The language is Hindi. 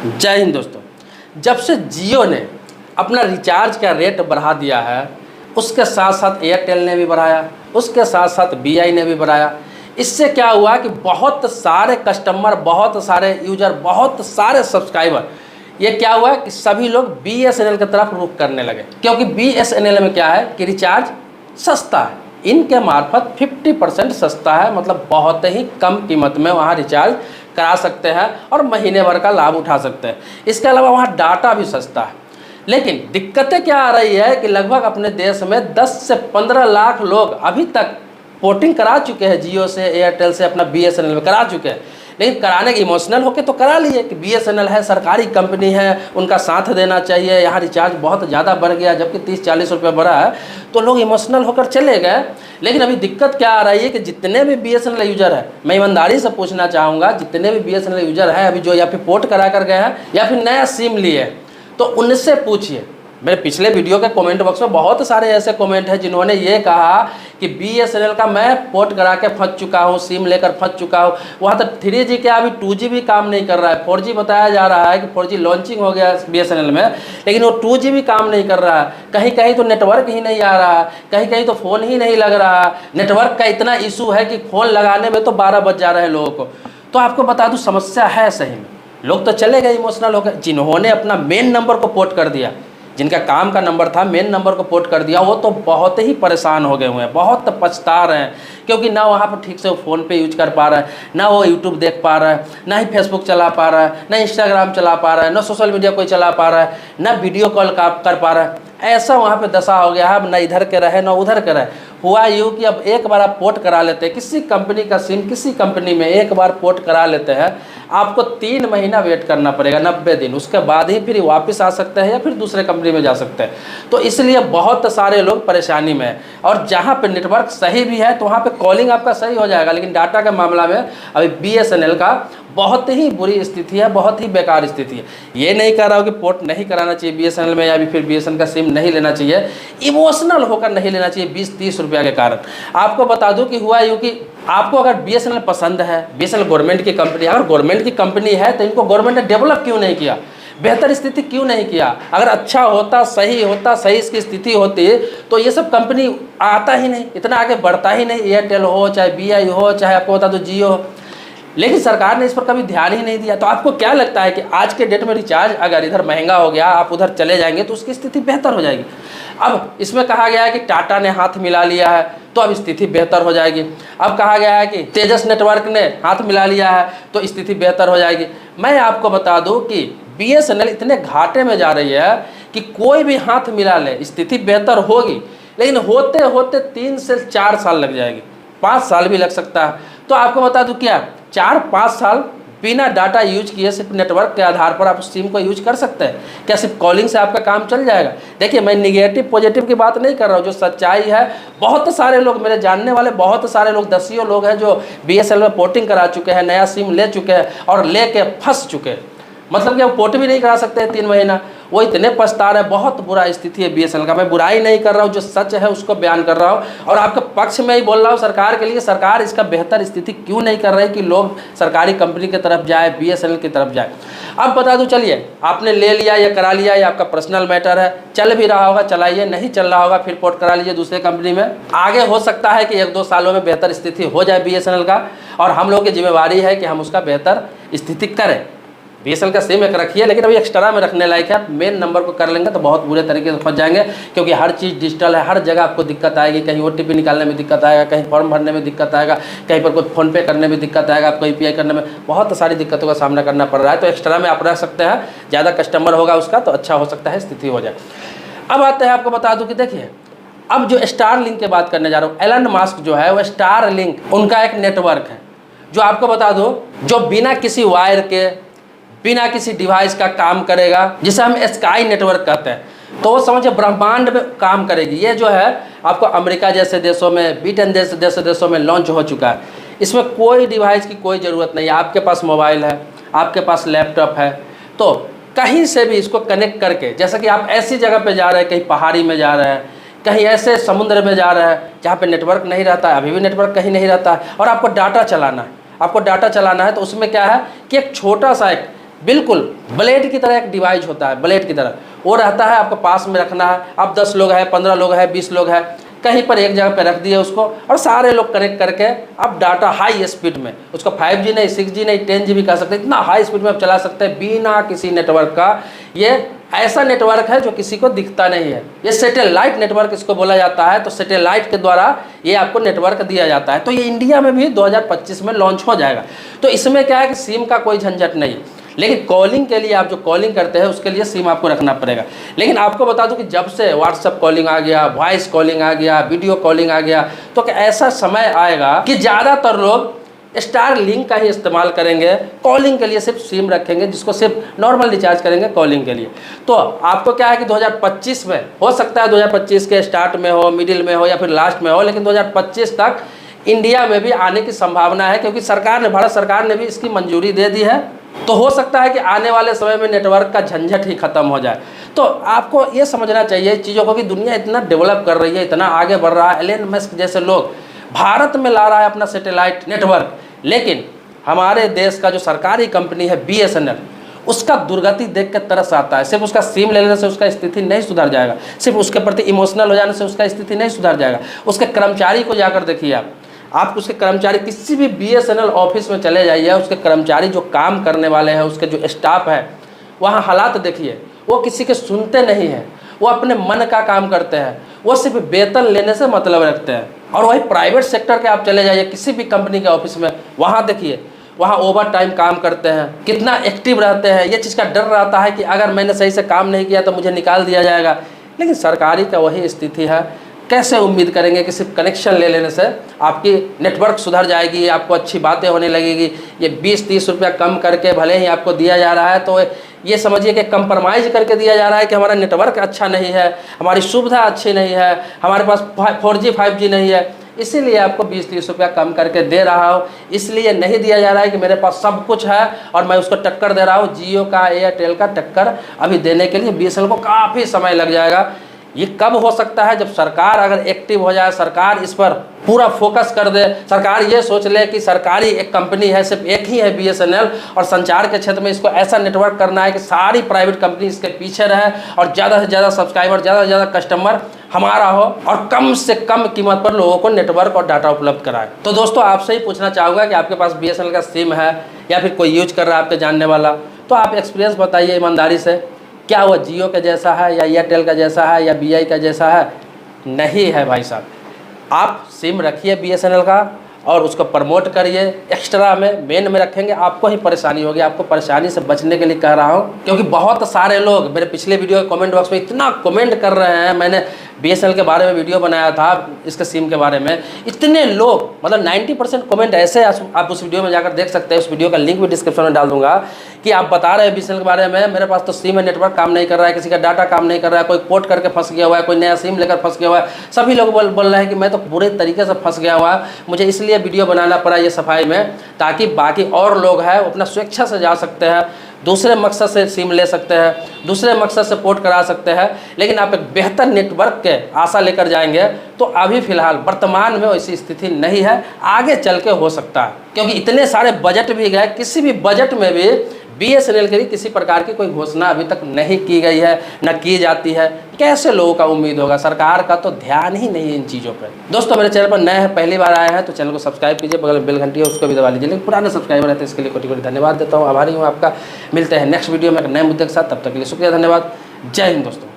जय हिंद दोस्तों। जब से जियो ने अपना रिचार्ज का रेट बढ़ा दिया है, उसके साथ साथ एयरटेल ने भी बढ़ाया, उसके साथ साथ बीआई ने भी बढ़ाया। इससे क्या हुआ कि बहुत सारे कस्टमर, बहुत सारे यूजर, बहुत सारे सब्सक्राइबर, ये क्या हुआ कि सभी लोग बीएसएनएल की तरफ रुख करने लगे, क्योंकि बीएसएनएल में क्या है कि रिचार्ज सस्ता है। इनके मार्फत 50% सस्ता है, मतलब बहुत ही कम कीमत में वहाँ रिचार्ज करा सकते हैं और महीने भर का लाभ उठा सकते हैं। इसके अलावा वहाँ डाटा भी सस्ता है। लेकिन दिक्कतें क्या आ रही है कि लगभग अपने देश में 10 से 15 लाख लोग अभी तक पोर्टिंग करा चुके हैं, जियो से, एयरटेल से अपना बीएसएनएल में करा चुके हैं। लेकिन कराने के इमोशनल होके तो करा लिए कि बीएसएनएल है, सरकारी कंपनी है, उनका साथ देना चाहिए, यहाँ रिचार्ज बहुत ज़्यादा बढ़ गया, जबकि 30-40 रुपये बढ़ा है, तो लोग इमोशनल होकर चले गए। लेकिन अभी दिक्कत क्या आ रही है कि जितने भी बीएसएनएल यूजर है, मैं ईमानदारी से पूछना चाहूँगा, जितने भी बीएसएनएल यूजर है अभी जो या फिर पोर्ट करा कर गए हैं या फिर नया सिम लिए, तो उनसे पूछिए। मेरे पिछले वीडियो के कमेंट बॉक्स में बहुत सारे ऐसे कमेंट हैं जिन्होंने ये कहा कि बीएसएनएल का मैं पोर्ट करा के फंस चुका हूँ, सिम लेकर फंस चुका हूँ, वहाँ तक 3G क्या अभी 2G भी काम नहीं कर रहा है। 4G बताया जा रहा है कि 4G लॉन्चिंग हो गया बीएसएनएल में, लेकिन वो 2G भी काम नहीं कर रहा है। कहीं कहीं तो नेटवर्क ही नहीं आ रहा, कहीं कहीं तो फ़ोन ही नहीं लग रहा। नेटवर्क का इतना इशू है कि फ़ोन लगाने में तो 12 बज जा रहे हैं लोगों को। तो आपको बता दूँ, समस्या है सही में। लोग तो चले गए इमोशनल होकर। जिन्होंने अपना मेन नंबर को पोर्ट कर दिया, जिनका काम का नंबर था, मेन नंबर को पोर्ट कर दिया, वो तो बहुत ही परेशान हो गए हुए हैं, बहुत पछता रहे हैं। क्योंकि ना वहाँ पर ठीक से वो फ़ोन पे यूज कर पा रहा है, ना वो यूट्यूब देख पा रहा है, ना ही फेसबुक चला पा रहा है, ना इंस्टाग्राम चला पा रहा है, ना सोशल मीडिया कोई चला पा रहा है, ना वीडियो कॉल कर पा रहा है। ऐसा वहाँ पे दशा हो गया है। अब ना इधर के रहे ना उधर के रहे। हुआ यूँ कि अब एक बार आप पोर्ट करा लेते हैं, किसी कंपनी का सिम किसी कंपनी में एक बार पोर्ट करा लेते हैं, आपको 3 महीना वेट करना पड़ेगा, 90 दिन। उसके बाद ही फिर वापस आ सकते हैं या फिर दूसरे कंपनी में जा सकते हैं। तो इसलिए बहुत सारे लोग परेशानी में हैं। और जहाँ पे नेटवर्क सही भी है तो वहाँ पे कॉलिंग आपका सही हो जाएगा, लेकिन डाटा के मामला में अभी बीएसएनएल का बहुत ही बुरी स्थिति है, बहुत ही बेकार स्थिति है। ये नहीं कह रहा हूँ कि पोर्ट नहीं कराना चाहिए बीएसएनएल में, या फिर बीएसएनएल का सिम नहीं लेना चाहिए, इमोशनल होकर नहीं लेना चाहिए 20-30 रुपया के कारण। आपको बता दूं कि हुआ यूँ कि आपको अगर बीएसएनएल पसंद है, बीएसएनएल गवर्नमेंट की कंपनी, अगर गवर्नमेंट की कंपनी है तो इनको गवर्नमेंट ने डेवलप क्यों नहीं किया, बेहतर स्थिति क्यों नहीं किया? अगर अच्छा होता, सही होता, सही इसकी स्थिति होती, तो ये सब कंपनी आता ही नहीं, इतना आगे बढ़ता ही नहीं। एयरटेल हो, चाहे बीआई हो, चाहे आपको बता दो जियो हो। लेकिन सरकार ने इस पर कभी ध्यान ही नहीं दिया। तो आपको क्या लगता है कि आज के डेट में रिचार्ज अगर इधर महंगा हो गया, आप उधर चले जाएंगे तो उसकी स्थिति बेहतर हो जाएगी? अब इसमें कहा गया है कि टाटा ने हाथ मिला लिया है तो अब स्थिति बेहतर हो जाएगी। अब कहा गया है कि तेजस नेटवर्क ने हाथ मिला लिया है तो स्थिति बेहतर हो जाएगी। मैं आपको बता दूं कि बीएसएनएल इतने घाटे में जा रही है कि कोई भी हाथ मिला ले स्थिति बेहतर होगी, लेकिन होते होते 3 से 4 साल लग जाएगी, 5 साल भी लग सकता है। तो आपको बता दूं क्या 4-5 साल बिना डाटा यूज किए सिर्फ नेटवर्क के आधार पर आप उस सिम को यूज कर सकते हैं? क्या सिर्फ कॉलिंग से आपका काम चल जाएगा? देखिए, मैं निगेटिव पॉजिटिव की बात नहीं कर रहा हूँ, जो सच्चाई है। बहुत सारे लोग, मेरे जानने वाले बहुत सारे लोग, दसियों लोग हैं जो बीएसएनएल में पोर्टिंग करा चुके हैं, नया सिम ले चुके हैं और लेके फंस चुके हैं। मतलब कि वो पोर्ट भी नहीं करा सकते हैं 3 महीना, वो इतने पछता रहे। बहुत बुरा स्थिति है बीएसएनएल का। मैं बुराई नहीं कर रहा हूँ, जो सच है उसको बयान कर रहा हूँ और आपके पक्ष में ही बोल रहा हूँ सरकार के लिए। सरकार इसका बेहतर स्थिति क्यों नहीं कर रही कि लोग सरकारी कंपनी की तरफ जाए, बीएसएनएल की तरफ जाए? अब बता दूँ, चलिए आपने ले लिया या करा लिया, या आपका पर्सनल मैटर है, चल भी रहा होगा चलाइए, नहीं चल रहा होगा फिर पोर्ट करा लीजिए दूसरे कंपनी में। आगे हो सकता है कि 1-2 सालों में बेहतर स्थिति हो जाए बीएसएनएल का, और हम लोग की जिम्मेवारी है कि हम उसका बेहतर स्थिति करें। बीएसएनएल का सिम एक रखिए, लेकिन अभी एक्स्ट्रा में रखने लायक है। आप मेन नंबर को कर लेंगे तो बहुत बुरे तरीके से फंस जाएंगे, क्योंकि हर चीज़ डिजिटल है, हर जगह आपको दिक्कत आएगी। कहीं ओटीपी निकालने में दिक्कत आएगा, कहीं फॉर्म भरने में दिक्कत आएगा, कहीं पर कोई फ़ोन पे करने में दिक्कत आएगा, आपको यूपीआई करने में बहुत सारी दिक्कतों का सामना करना पड़ रहा है। तो एक्स्ट्रा में आप रख सकते हैं, ज़्यादा कस्टमर होगा उसका तो अच्छा हो सकता है, स्थिति हो जाए। अब आते हैं, आपको बता दूँ कि देखिए, अब जो स्टारलिंक की बात करने जा रहा हूँ, एलन मस्क जो है वो स्टारलिंक उनका एक नेटवर्क है, जो आपको बता दूँ जो बिना किसी वायर के, बिना किसी डिवाइस का काम करेगा, जिसे हम स्काई नेटवर्क कहते हैं। तो वो समझिए ब्रह्मांड में काम करेगी। ये जो है आपको अमेरिका जैसे देशों में, ब्रिटेन जैसे देशों में लॉन्च हो चुका है। इसमें कोई डिवाइस की कोई ज़रूरत नहीं है। आपके पास मोबाइल है, आपके पास लैपटॉप है, तो कहीं से भी इसको कनेक्ट करके, जैसे कि आप ऐसी जगह पे जा रहे हैं, कहीं पहाड़ी में जा रहे हैं, कहीं ऐसे समुद्र में जा रहे हैं जहाँ पे नेटवर्क नहीं रहता है, अभी भी नेटवर्क कहीं नहीं रहता है, और आपको डाटा चलाना है, तो उसमें क्या है कि एक छोटा सा एक बिल्कुल ब्लेड की तरह एक डिवाइस होता है, ब्लेड की तरह वो रहता है, आपको पास में रखना है। अब 10 लोग हैं, 15 लोग हैं, 20 लोग हैं, कहीं पर एक जगह पे रख दिए उसको और सारे लोग कनेक्ट करके अब डाटा हाई स्पीड में, उसको 5G नहीं, 6G नहीं, 10GB कह सकते हैं, इतना हाई स्पीड में आप चला सकते हैं बिना किसी नेटवर्क का। ये ऐसा नेटवर्क है जो किसी को दिखता नहीं है, ये सैटेलाइट नेटवर्क इसको बोला जाता है। तो सैटेलाइट के द्वारा ये आपको नेटवर्क दिया जाता है। तो ये इंडिया में भी 2025 में लॉन्च हो जाएगा। तो इसमें क्या है कि सिम का कोई झंझट नहीं, लेकिन कॉलिंग के लिए आप जो कॉलिंग करते हैं उसके लिए सिम आपको रखना पड़ेगा। लेकिन आपको बता दूं कि जब से व्हाट्सएप कॉलिंग आ गया, वॉइस कॉलिंग आ गया, वीडियो कॉलिंग आ गया, तो ऐसा समय आएगा कि ज़्यादातर लोग स्टार लिंक का ही इस्तेमाल करेंगे, कॉलिंग के लिए सिर्फ सिम रखेंगे, जिसको सिर्फ नॉर्मल रिचार्ज करेंगे कॉलिंग के लिए। तो आपको क्या है कि 2025 में हो सकता है 2025 के स्टार्ट में हो, मिडिल में हो या फिर लास्ट में हो, लेकिन 2025 तक इंडिया में भी आने की संभावना है, क्योंकि सरकार ने, भारत सरकार ने भी इसकी मंजूरी दे दी है। तो हो सकता है कि आने वाले समय में नेटवर्क का झंझट ही खत्म हो जाए। तो आपको ये समझना चाहिए चीज़ों को कि दुनिया इतना डेवलप कर रही है, इतना आगे बढ़ रहा है, एलन मस्क जैसे लोग भारत में ला रहा है अपना सैटेलाइट नेटवर्क, लेकिन हमारे देश का जो सरकारी कंपनी है BSNL, उसका दुर्गति देख कर तरस आता है। सिर्फ उसका सिम ले लेने से उसका स्थिति नहीं सुधर जाएगा, सिर्फ उसके प्रति इमोशनल हो जाने से उसका स्थिति नहीं सुधर जाएगा। उसके कर्मचारी को जाकर देखिए आप उसके कर्मचारी, किसी भी BSNL ऑफिस में चले जाइए, उसके कर्मचारी जो काम करने वाले हैं, उसके जो स्टाफ है, वहाँ हालात देखिए, वो किसी के सुनते नहीं हैं, वो अपने मन का काम करते हैं, वो सिर्फ वेतन लेने से मतलब रखते हैं। और वही प्राइवेट सेक्टर के आप चले जाइए किसी भी कंपनी के ऑफिस में, वहाँ देखिए, वहाँ ओवर टाइम काम करते हैं, कितना एक्टिव रहते हैं। ये चीज़ का डर रहता है कि अगर मैंने सही से काम नहीं किया तो मुझे निकाल दिया जाएगा। लेकिन सरकारी का वही स्थिति है। कैसे उम्मीद करेंगे कि सिर्फ कनेक्शन ले लेने से आपकी नेटवर्क सुधर जाएगी, आपको अच्छी बातें होने लगेगी। ये 20-30 रुपया कम करके भले ही आपको दिया जा रहा है, तो ये समझिए कि कंप्रोमाइज़ करके दिया जा रहा है कि हमारा नेटवर्क अच्छा नहीं है, हमारी सुविधा अच्छी नहीं है, हमारे पास 4G 5G नहीं है, इसीलिए आपको 20-30 रुपया कम करके दे रहा हूँ। इसलिए नहीं दिया जा रहा है कि मेरे पास सब कुछ है और मैं उसको टक्कर दे रहा हूँ। जियो का, एयरटेल का टक्कर अभी देने के लिए BSNL को काफ़ी समय लग जाएगा। ये कब हो सकता है? जब सरकार अगर एक्टिव हो जाए, सरकार इस पर पूरा फोकस कर दे, सरकार ये सोच ले कि सरकारी एक कंपनी है, सिर्फ एक ही है BSNL, और संचार के क्षेत्र में इसको ऐसा नेटवर्क करना है कि सारी प्राइवेट कंपनी इसके पीछे रहे और ज़्यादा से ज़्यादा सब्सक्राइबर, ज़्यादा से ज़्यादा कस्टमर हमारा हो और कम से कम कीमत पर लोगों को नेटवर्क और डाटा उपलब्ध कराए। तो दोस्तों, आपसे ही पूछना चाहूँगा कि आपके पास BSNL का सिम है या फिर कोई यूज कर रहा है आपके जानने वाला, तो आप एक्सपीरियंस बताइए ईमानदारी से, क्या वह जियो का जैसा है या एयरटेल का जैसा है या BI का जैसा है? नहीं है भाई साहब। आप सिम रखिए BSNL का और उसको प्रमोट करिए। एक्स्ट्रा में, मेन में रखेंगे आपको ही परेशानी होगी। आपको परेशानी से बचने के लिए कह रहा हूँ, क्योंकि बहुत सारे लोग मेरे पिछले वीडियो के कमेंट बॉक्स में इतना कमेंट कर रहे हैं। मैंने BSNL के बारे में वीडियो बनाया था, इसके सिम के बारे में, इतने लोग, मतलब 90% कमेंट ऐसे, आप उस वीडियो में जाकर देख सकते हैं। उस वीडियो का लिंक भी डिस्क्रिप्शन में डाल दूंगा कि आप बता रहे हैं BSNL के बारे में, मेरे पास तो सिम है, नेटवर्क काम नहीं कर रहा है, किसी का डाटा काम नहीं कर रहा है, कोई पोर्ट करके फंस गया हुआ है, कोई नया सिम लेकर फंस गया हुआ है। सभी लोग बोल रहे हैं कि मैं तो पूरे तरीके से फंस गया हुआ है, मुझे इसलिए वीडियो बनाना पड़ा ये सफाई में, ताकि बाकी और लोग हैं अपना स्वेच्छा से जा सकते हैं, दूसरे मकसद से सिम ले सकते हैं, दूसरे मकसद से पोर्ट करा सकते हैं। लेकिन आप एक बेहतर नेटवर्क के आशा लेकर जाएंगे तो अभी फ़िलहाल वर्तमान में वैसी स्थिति नहीं है, आगे चल के हो सकता है, क्योंकि इतने सारे बजट भी गए, किसी भी बजट में भी BSNL के लिए किसी प्रकार की कोई घोषणा अभी तक नहीं की गई है, न की जाती है। कैसे लोगों का उम्मीद होगा? सरकार का तो ध्यान ही नहीं है इन चीज़ों पर। दोस्तों, मेरे चैनल पर नए हैं, पहली बार आए हैं तो चैनल को सब्सक्राइब कीजिए, बगल में बेल घंटी है उसको भी दबा लीजिए। लेकिन पुराने सब्सक्राइबर रहते हैं, इसके लिए कोटि-कोटि धन्यवाद देता हूँ, आभारी हूँ आपका। मिलते हैं नेक्स्ट वीडियो में एक नए मुद्दे के साथ, तब तक के लिए शुक्रिया, धन्यवाद, जय हिंद दोस्तों।